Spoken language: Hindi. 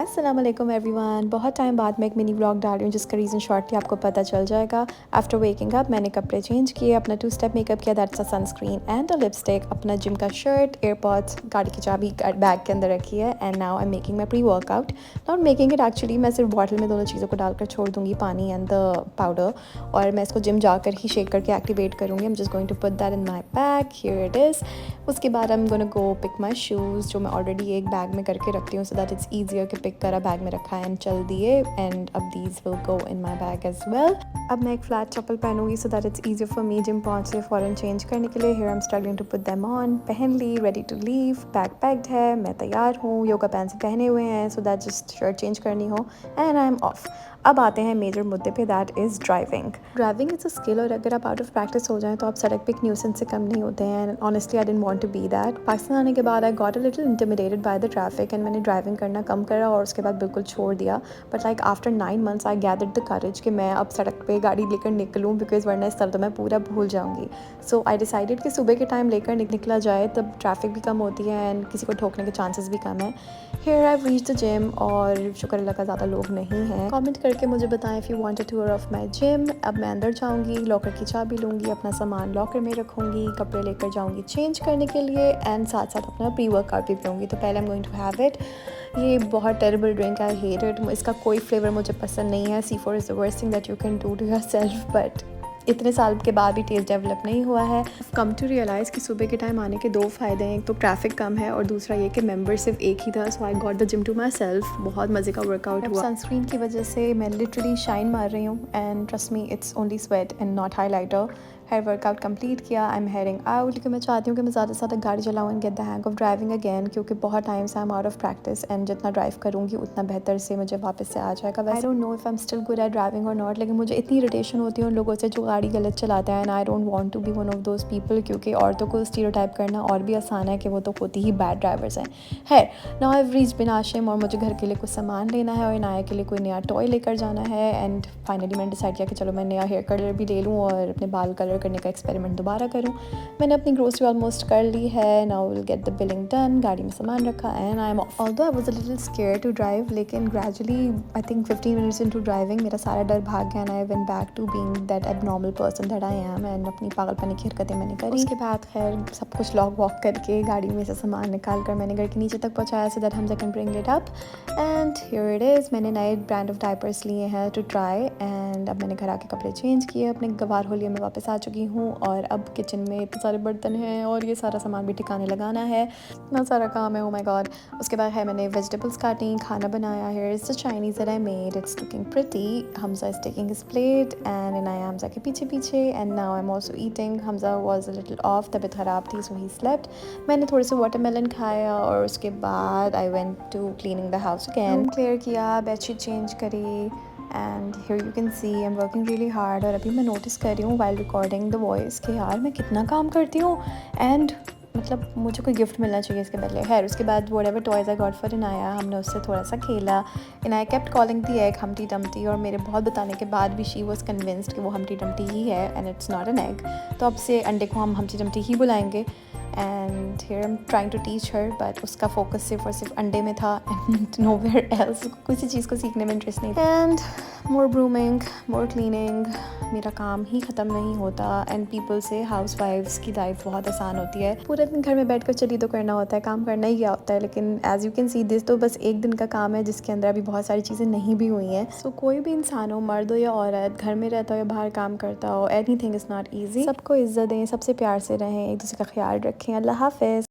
अस्सलाम वालेकुम एवरीवन। बहुत टाइम बाद मैं एक मिनी व्लॉग डाल रही हूँ जिसका रीज़न शॉर्टली आपको पता चल जाएगा। आफ्टर वेकिंग अप मैंने कपड़े चेंज किए, अपना 2 स्टेप मेकअप किया, that's a sunscreen and a lipstick, अपना जिम का शर्ट, एयरपॉड्स, गाड़ी की चाबी बैग के अंदर रखी है and now I am making my pre workout. Not making it actually, मैं सिर्फ बॉटल में दोनों चीज़ों को डालकर छोड़ दूँगी, पानी एंड द पाउडर, और मैं इसको जिम जाकर ही शेक करके एक्टिवेट करूँगी। I am just going to put that in my bag, here it is. उसके बाद I am gonna go pick my shoes जो मैं ऑलरेडी एक बैग में करके रखती हूँ सो दैट इट्स ईजियर कि पिक करा बैग में रखा एंड चल दिए, एंड अब these will go in my bag as well. अब मैं एक फ्लैट चप्पल पहनूंगी so that it's easier for me gym पहुँचे फ़ौरन चेंज करने के लिए। Here I am struggling to put them on, पहन ली, ready to leave, bag packed है, मैं तैयार हूँ, योगा पैंट्स पहने हुए हैं so that just shirt change करनी हो एंड आई एम ऑफ। अब आते हैं मेजर मुद्दे पे, that is driving. Driving is a skill और अगर आप आउट ऑफ प्रैक्टिस हो जाएं तो आप सड़क पे एक न्यूसेंस से कम नहीं होते हैं। Honestly I didn't want to be that. Pakistan आने के बाद I got a little intimidated by the traffic and मैंने ड्राइविंग करना कम करा और उसके बाद बिल्कुल छोड़ दिया। But like after 9 months I gathered the courage कि मैं अब सड़क पे गाड़ी लेकर निकलूँ बिकॉज वरना इस तरह तो मैं पूरा भूल जाऊँगी। सो आई डिसाइडेड कि सुबह के टाइम लेकर निकला जाए, तब ट्रैफिक भी कम होती है एंड किसी को ठोकने के चांसेस भी कम है। Here I reach the gym और शुक्र अल्लाह का ज़्यादा लोग नहीं हैं। कमेंट करके मुझे बताएं if you want a tour of my gym. अब मैं अंदर जाऊंगी, लॉकर की चाबी लूँगी, अपना सामान लॉकर में रखूँगी, कपड़े लेकर जाऊँगी चेंज करने के लिए एंड साथ साथ अपना प्री वर्कआउट भी पीऊँगी। तो पहले I am going to have it. ये बहुत terrible drink, I hate it. इसका कोई फ्लेवर मुझे पसंद नहीं है। C4 is the worst thing that you can do to yourself, but इतने साल के बाद भी टेस्ट डेवलप नहीं हुआ है। कम टू रियलाइज़ कि सुबह के टाइम आने के 2 फ़ायदे हैं, एक तो ट्रैफिक कम है और दूसरा ये कि मेंबर सिर्फ एक ही था, so I got the gym to myself. बहुत मज़े का वर्कआउट हुआ। सनस्क्रीन की वजह से मैं लिटरली शाइन मार रही हूँ and trust me it's only sweat and not highlighter. Hair workout complete किया, आई एम हेडिंग आउट क्योंकि मैं चाहती हूँ कि मैं ज़्यादा से ज़्यादा गाड़ी चलाऊँ and get the hang of driving again, क्योंकि बहुत टाइम से I am out of practice and जितना ड्राइव करूँगी उतना बेहतर से मुझे वापस से आ जाएगा। I don't know if I am still good at driving और नॉट, लेकिन मुझे इतनी इरिटेशन होती है उन लोगों से जो गाड़ी गलत चलाते हैं and I don't want to be one of those people, क्योंकि औरतों को स्टीरियोटाइप करना और भी आसान है कि वो तो होती ही बैड ड्राइवर्स हैं। है नाउ आई हैव रीच्ड बिन आशिम और मुझे घर के लिए कुछ सामान लेना है और इनाया के लिए कोई नया टॉय लेकर जाना है एंड फाइनली मैंने डिसाइड किया कि चलो मैं नया हेयर कलर भी ले लूँ और अपने बाल कलर करने का एक्सपेरिमेंट दोबारा करूँ। मैंने अपनी ग्रोसरी ऑलमोस्ट कर ली है। Now will get the billing done, गाड़ी में सामान रखा and I am off. Although I was a little scared to drive, लेकिन gradually I think 15 minutes into driving मेरा सारा डर भाग गया and I went back to being that abnormal person that I am and अपनी पागलपनी की हरकतें मैंने करी। उसके बाद खैर सब कुछ लॉक वॉक करके गाड़ी में से सामान निकाल कर मैंने घर के नीचे तक पहुँचाया so that Hamza can bring it up and here it is. मैंने नए ब्रांड ऑफ डायपर्स लिए हैं टू ट्राई एंड अब मैंने घर आके कपड़े चेंज किए, अपने गवार होलिया में वापस आ चुकी हूँ और अब किचन में इतने सारे बर्तन हैं और ये सारा सामान भी ठिकाने लगाना है। इतना सारा काम है, ओ माय गॉड। उसके बाद है मैंने वेजिटेबल्स काटी, खाना बनाया। Here is the Chinese that I made, it's looking pretty. Hamza is taking his plate and Inaya Hamza के पीछे पीछे and now I am also eating. Hamza was a little of, तबीयत ख़राब थी सो ही स्लेप्ट। मैंने थोड़े से वाटरमेलन खाया और उसके बाद I went to cleaning the house again. Clear किया, बेडशीट चेंज करी and here you can see I am working really hard. और अभी मैं नोटिस कर रही हूँ वाइल रिकॉर्डिंग द वॉइस कि यार मैं कितना काम करती हूँ एंड मतलब मुझे कोई गिफ्ट मिलना चाहिए इसके बदले। खैर उसके बाद what ever toys I got for Inaya, हमने उससे थोड़ा सा खेला। Inaya kept calling the egg हमटी Dumpty और मेरे बहुत बताने के बाद भी शी वॉज कन्विंस्ड कि वो हमटी डम्टी ही है and it's not an egg. तो अब से अंडे को हम हमटी डम्टी ही बुलाएंगे and here I am trying to teach her, but उसका फोकस सिर्फ और सिर्फ अंडे में था एंड नोवेयर एल्स। किसी चीज़ को सीखने में इंटरेस्ट नहीं था। And more brooming, more cleaning, मेरा काम ही ख़त्म नहीं होता एंड पीपल से हाउस वाइफ्स की लाइफ बहुत आसान होती है, पूरे दिन घर में बैठ कर चली तो करना होता है, काम करना ही क्या होता है। लेकिन as you can see this तो बस एक दिन का काम है जिसके अंदर अभी बहुत सारी चीज़ें नहीं भी हुई हैं। सो कोई भी इंसान हो, मर्द हो या औरत, घर में रहता हो या बाहर काम करता हो, एनीथिंग इज़ नॉट ईजी। सबको इज्जत दें, सबसे प्यार से रहें, एक दूसरे का ख्याल रखें। अल्लाह हाफ़िज़।